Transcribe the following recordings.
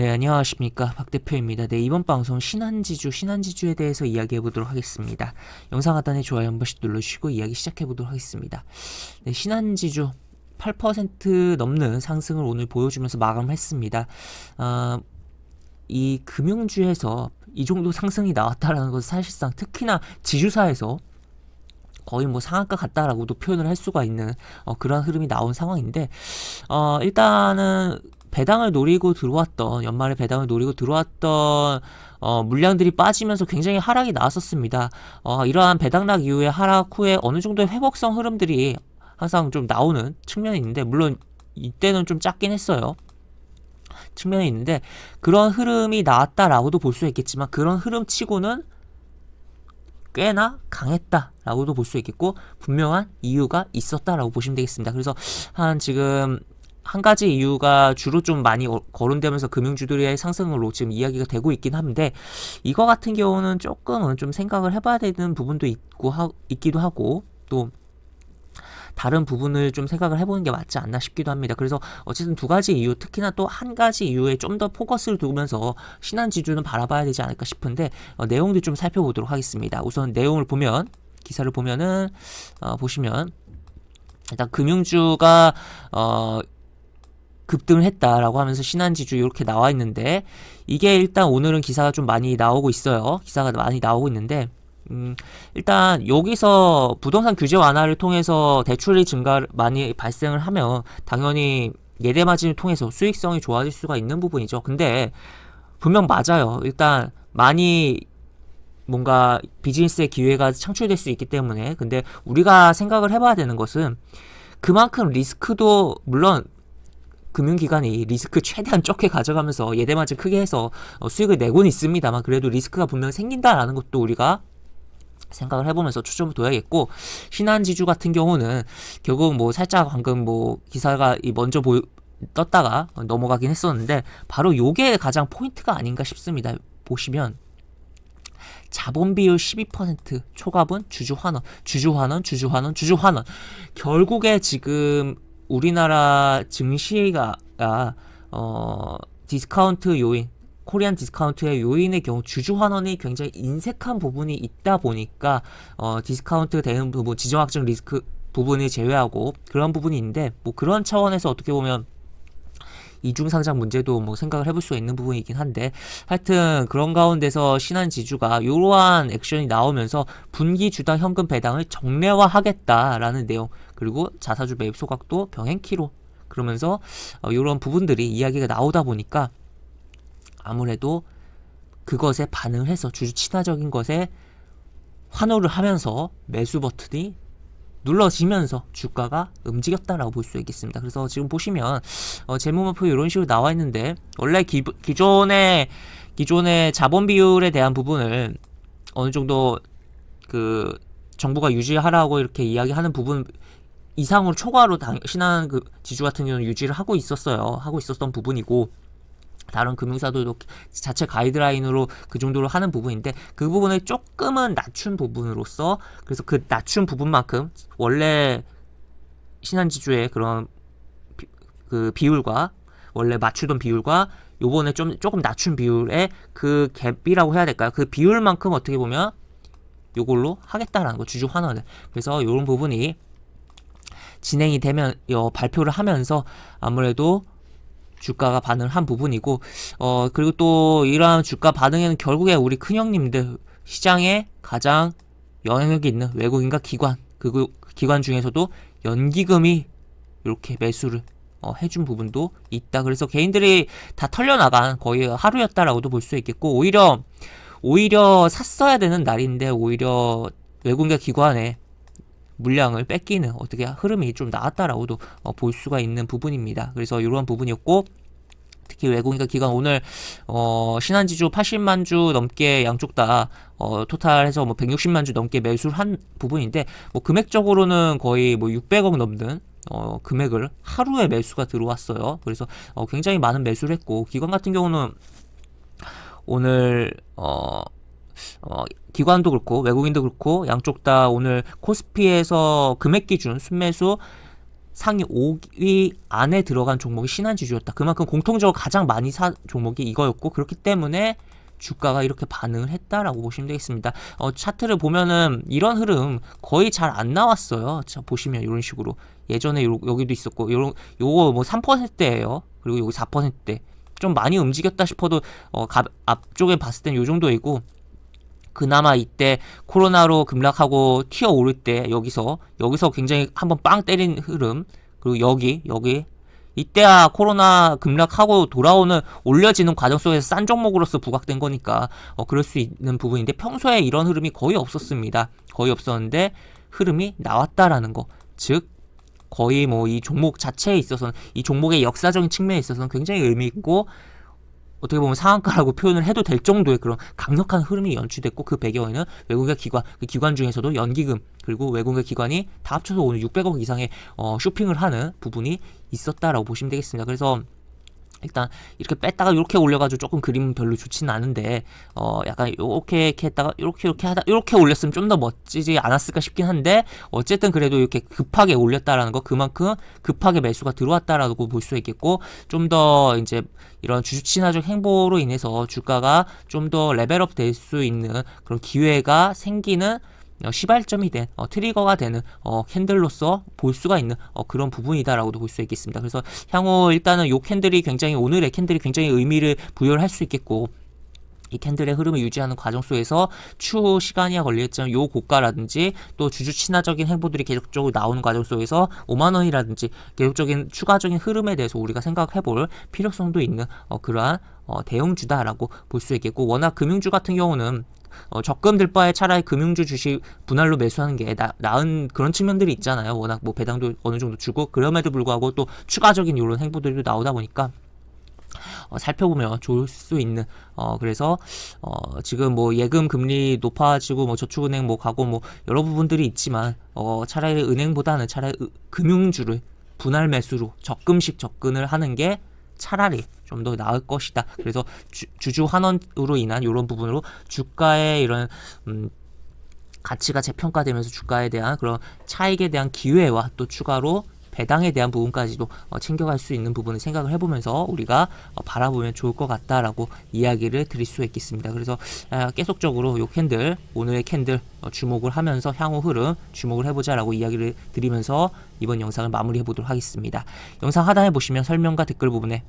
네, 안녕하십니까. 박 대표입니다. 네, 이번 방송 신한지주에 대해서 이야기해 보도록 하겠습니다. 영상 하단에 좋아요 한 번씩 눌러주시고 이야기 시작해 보도록 하겠습니다. 네, 신한지주 8% 넘는 상승을 오늘 보여주면서 마감했습니다. 이 금융주에서 이 정도 상승이 나왔다라는 것은 사실상 특히나 지주사에서 거의 뭐 상한가 같다라고도 표현을 할 수가 있는 그런 흐름이 나온 상황인데, 일단은 배당을 노리고 들어왔던, 연말에 배당을 노리고 들어왔던 물량들이 빠지면서 굉장히 하락이 나왔었습니다. 이러한 배당락 이후에 하락 후에 어느 정도의 회복성 흐름들이 항상 좀 나오는 측면이 있는데, 물론 이때는 좀 작긴 했어요. 측면이 있는데, 그런 흐름이 나왔다라고도 볼 수 있겠지만, 그런 흐름 치고는 꽤나 강했다라고도 볼 수 있겠고, 분명한 이유가 있었다라고 보시면 되겠습니다. 그래서 지금 한 가지 이유가 주로 좀 많이 거론되면서 금융주들의 상승으로 지금 이야기가 되고 있긴 한데, 이거 같은 경우는 조금은 좀 생각을 해봐야 되는 부분도 있기도 하고, 또 다른 부분을 좀 생각을 해보는 게 맞지 않나 싶기도 합니다. 그래서 어쨌든 두 가지 이유, 특히나 또 한 가지 이유에 좀 더 포커스를 두면서 신한지주는 바라봐야 되지 않을까 싶은데, 내용도 좀 살펴보도록 하겠습니다. 우선 내용을 보면, 기사를 보면은 보시면 일단 금융주가 급등을 했다라고 하면서 신한지주 이렇게 나와 있는데, 이게 일단 오늘은 기사가 좀 많이 나오고 있어요. 기사가 많이 나오고 있는데, 일단 여기서 부동산 규제 완화를 통해서 대출이 많이 발생을 하면 당연히 예대 마진을 통해서 수익성이 좋아질 수가 있는 부분이죠. 근데 분명 맞아요. 일단 많이 뭔가 비즈니스의 기회가 창출될 수 있기 때문에. 근데 우리가 생각을 해봐야 되는 것은, 그만큼 리스크도, 물론 금융기관이 리스크 최대한 적게 가져가면서 예대 마진 크게 해서 수익을 내고는 있습니다만, 그래도 리스크가 분명 생긴다라는 것도 우리가 생각을 해보면서 초점을 둬야겠고, 신한지주 같은 경우는 결국 뭐 살짝 방금 뭐 기사가 먼저 떴다가 넘어가긴 했었는데, 바로 요게 가장 포인트가 아닌가 싶습니다. 보시면 자본 비율 12%, 초가분, 주주환원. 결국에 지금 우리나라 증시가 디스카운트 요인, 코리안 디스카운트의 요인의 경우 주주환원이 굉장히 인색한 부분이 있다 보니까 디스카운트 되는 부분, 지정학적 리스크 부분을 제외하고 그런 부분이 있는데, 뭐 그런 차원에서 어떻게 보면 이중상장 문제도 뭐 생각을 해볼 수 있는 부분이긴 한데, 하여튼 그런 가운데서 신한지주가 이러한 액션이 나오면서 분기 주당 현금 배당을 정례화하겠다라는 내용, 그리고 자사주 매입 소각도 병행키로, 그러면서 이런 부분들이 이야기가 나오다 보니까 아무래도 그것에 반응을 해서 주주 친화적인 것에 환호를 하면서 매수 버튼이 눌러지면서 주가가 움직였다라고 볼 수 있겠습니다. 그래서 지금 보시면 재무마표 이런 식으로 나와 있는데, 원래 기존의 자본 비율에 대한 부분을 어느 정도 그 정부가 유지하라고 이렇게 이야기하는 부분 이상으로 초과로 신한 그 지주 같은 경우는 유지를 하고 있었던 부분이고, 다른 금융사들도 자체 가이드라인으로 그 정도로 하는 부분인데, 그 부분을 조금은 낮춘 부분으로서, 그래서 그 낮춘 부분만큼 원래 신한지주의 그런 그 비율과, 원래 맞추던 비율과 요번에 조금 낮춘 비율의 그 갭이라고 해야 될까요? 그 비율만큼 어떻게 보면 요걸로 하겠다라는 거, 주주 환원을. 그래서 요런 부분이 진행이 되면 발표를 하면서 아무래도 주가가 반응을 한 부분이고, 그리고 또 이러한 주가 반응에는 결국에 우리 큰형님들, 시장에 가장 영향력이 있는 외국인과 기관, 그 기관 중에서도 연기금이 이렇게 매수를 해준 부분도 있다. 그래서 개인들이 다 털려나간 거의 하루였다라고도 볼 수 있겠고, 오히려 샀어야 되는 날인데 오히려 외국인과 기관의 물량을 뺏기는 어떻게 흐름이 좀 나왔다라고도 볼 수가 있는 부분입니다. 그래서 이런 부분이었고, 특히 외국인과 기관 오늘 신한지주 80만 주 넘게 양쪽 다 토탈해서 뭐 160만 주 넘게 매수를 한 부분인데, 뭐 금액적으로는 거의 뭐 600억 넘는 금액을 하루에 매수가 들어왔어요. 그래서 굉장히 많은 매수를 했고, 기관 같은 경우는 오늘 기관도 그렇고 외국인도 그렇고 양쪽 다 오늘 코스피에서 금액 기준 순매수 상위 5위 안에 들어간 종목이 신한지주였다. 그만큼 공통적으로 가장 많이 산 종목이 이거였고, 그렇기 때문에 주가가 이렇게 반응을 했다라고 보시면 되겠습니다. 차트를 보면은 이런 흐름 거의 잘 안 나왔어요. 자, 보시면 이런 식으로 예전에 여기도 있었고, 요거 뭐 3%대예요. 그리고 여기 4%대. 좀 많이 움직였다 싶어도 앞쪽에 봤을 땐 요 정도이고, 그나마 이때 코로나로 급락하고 튀어 오를 때 여기서 굉장히 한번 빵 때린 흐름, 그리고 여기 이때야 코로나 급락하고 돌아오는 올려지는 과정 속에서 싼 종목으로서 부각된 거니까 그럴 수 있는 부분인데, 평소에 이런 흐름이 거의 없었습니다. 거의 없었는데 흐름이 나왔다라는 거, 즉 거의 뭐 이 종목 자체에 있어서는, 이 종목의 역사적인 측면에 있어서는 굉장히 의미 있고, 어떻게 보면 상한가라고 표현을 해도 될 정도의 그런 강력한 흐름이 연출됐고, 그 배경에는 외국의 기관, 그 기관 중에서도 연기금, 그리고 외국의 기관이 다 합쳐서 오늘 600억 이상의 쇼핑을 하는 부분이 있었다라고 보시면 되겠습니다. 그래서 일단 이렇게 뺐다가 이렇게 올려가지고 조금 그림은 별로 좋지는 않은데, 약간 이렇게 했다가 이렇게 올렸으면 좀 더 멋지지 않았을까 싶긴 한데, 어쨌든 그래도 이렇게 급하게 올렸다라는 거, 그만큼 급하게 매수가 들어왔다라고 볼 수 있겠고, 좀 더 이제 이런 주주 친화적 행보로 인해서 주가가 좀 더 레벨업 될 수 있는 그런 기회가 생기는 시발점이 된 트리거가 되는 캔들로서 볼 수가 있는 그런 부분이다라고도 볼 수 있겠습니다. 그래서 향후 일단은 요 캔들이 굉장히, 오늘의 캔들이 굉장히 의미를 부여를 할 수 있겠고, 이 캔들의 흐름을 유지하는 과정 속에서 추후 시간이 걸리겠지만 요 고가라든지 또 주주 친화적인 행보들이 계속적으로 나오는 과정 속에서 5만원이라든지 계속적인 추가적인 흐름에 대해서 우리가 생각해볼 필요성도 있는 그러한 대형주다라고 볼 수 있겠고, 워낙 금융주 같은 경우는 적금 들 바에 차라리 금융주 주식 분할로 매수하는 게 나은 그런 측면들이 있잖아요. 워낙 뭐 배당도 어느 정도 주고, 그럼에도 불구하고 또 추가적인 이런 행보들도 나오다 보니까 살펴보면 좋을 수 있는, 그래서 지금 뭐 예금 금리 높아지고 뭐 저축은행 뭐 가고 뭐 여러 부분들이 있지만 차라리 은행보다는 차라리 금융주를 분할 매수로 적금식 접근을 하는 게 차라리 좀 더 나을 것이다. 그래서 주주 환원으로 인한 이런 부분으로 주가의 이런 가치가 재평가되면서 주가에 대한 그런 차익에 대한 기회와 또 추가로 배당에 대한 부분까지도 챙겨갈 수 있는 부분을 생각을 해보면서 우리가 바라보면 좋을 것 같다라고 이야기를 드릴 수 있겠습니다. 그래서 계속적으로 요 캔들, 오늘의 캔들 주목을 하면서 향후 흐름 주목을 해보자라고 이야기를 드리면서 이번 영상을 마무리해 보도록 하겠습니다. 영상 하단에 보시면 설명과 댓글 부분에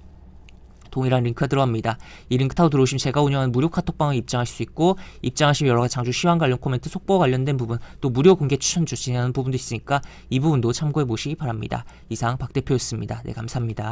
동일한 링크가 들어갑니다. 이 링크 타고 들어오시면 제가 운영하는 무료 카톡방을 입장하실 수 있고, 입장하시면 여러가지 장주 시황 관련 코멘트, 속보와 관련된 부분, 또 무료 공개 추천 진행하는 부분도 있으니까 이 부분도 참고해 보시기 바랍니다. 이상 박 대표였습니다. 네, 감사합니다.